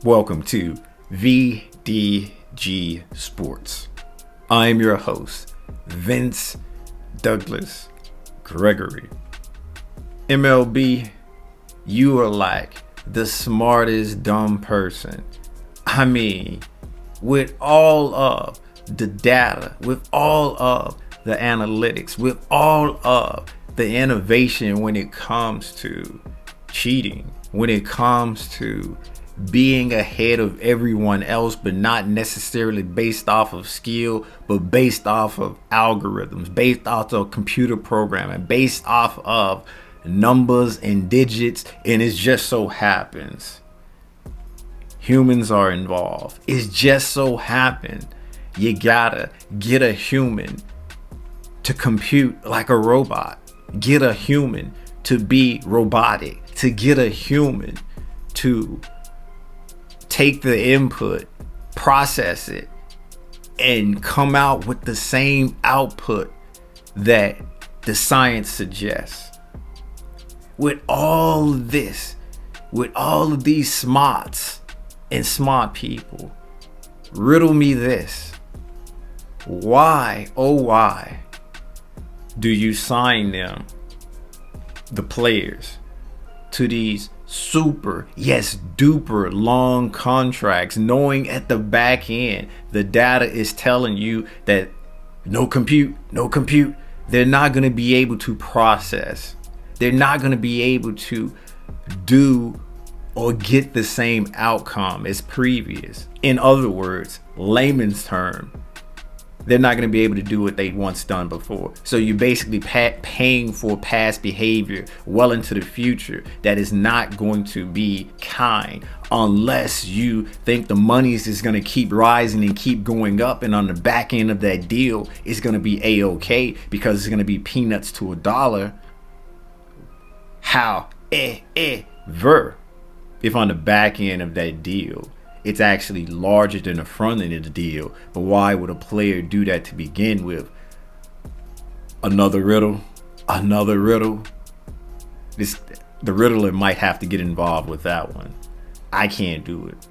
Welcome to VDG Sports. I'm your host, Vince Douglas Gregory. MLB, you are like the smartest dumb person. I mean, with all of the data, with all of the analytics, with all of the innovation when it comes to cheating, when it comes to being ahead of everyone else, but not necessarily based off of skill, but based off of algorithms, based off of computer programming, based off of numbers and digits. And it just so happens humans are involved. It just so happened you gotta get a human to compute like a robot, get a human to be robotic, to get a human to take the input, process it, and come out with the same output that the science suggests. With all of this, with all of these smarts and smart people, riddle me this. Why, oh why, do you sign them, the players, to these super, yes, duper long contracts, knowing at the back end the data is telling you that no compute, they're not going to be able to process, they're not going to be able to do or get the same outcome as previous. In other words, layman's term, they're not going to be able to do what they once done before. So you're basically paying for past behavior well into the future that is not going to be kind, unless you think the money is just going to keep rising and keep going up, and on the back end of that deal it's going to be a-okay because it's going to be peanuts to a dollar. However, if on the back end of that deal it's actually larger than the front end of the deal, but why would a player do that to begin with? Another riddle. The riddler might have to get involved with that one. I can't do it.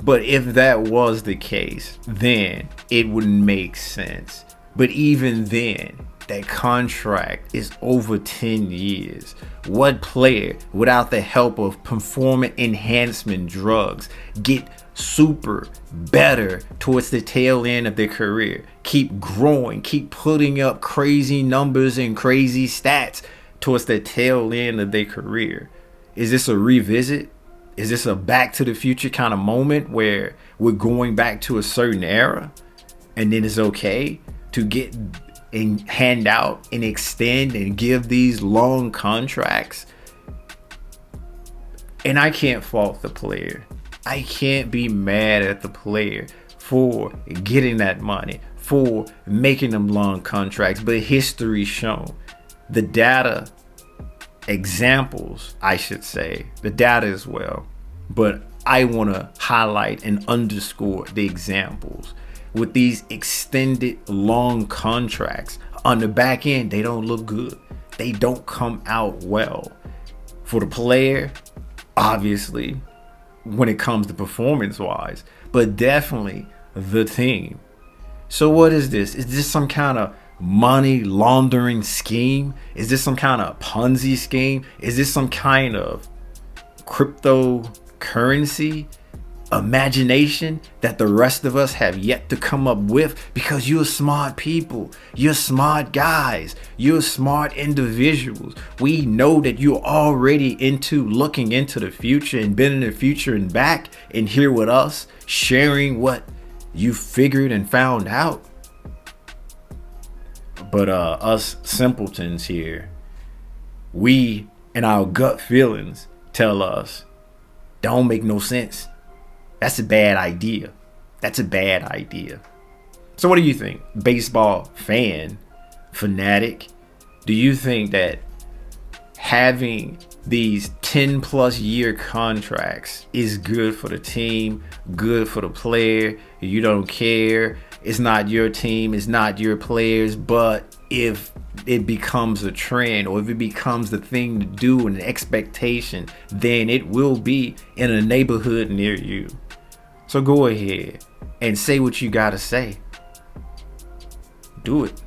But if that was the case, then it wouldn't make sense. But even then, that contract is over 10 years. What player, without the help of performance enhancement drugs, get super better towards the tail end of their career, keep growing, keep putting up crazy numbers and crazy stats towards the tail end of their career? Is this a revisit? Is this a back to the future kind of moment where we're going back to a certain era and then it's okay to get and hand out and extend and give these long contracts? And I can't fault the player. I can't be mad at the player for getting that money, for making them long contracts. But history shown, the data examples, I should say, the data as well. But I want to highlight and underscore the examples. With these extended long contracts, on the back end, they don't look good. They don't come out well for the player, obviously, when it comes to performance wise, but definitely the team. So what is this? Is this some kind of money laundering scheme? Is this some kind of Ponzi scheme? Is this some kind of cryptocurrency imagination that the rest of us have yet to come up with? Because you're smart people, you're smart guys, you're smart individuals. We know that you're already into looking into the future and been in the future and back and here with us sharing what you figured and found out. But us simpletons here, we and our gut feelings tell us don't make no sense. That's a bad idea. That's a bad idea. So what do you think? Baseball fan, fanatic, do you think that having these 10 plus year contracts is good for the team, good for the player? You don't care it's not your team, it's not your players, but if it becomes a trend or if it becomes the thing to do and an expectation, then it will be in a neighborhood near you. So go ahead and say what you gotta say. Do it.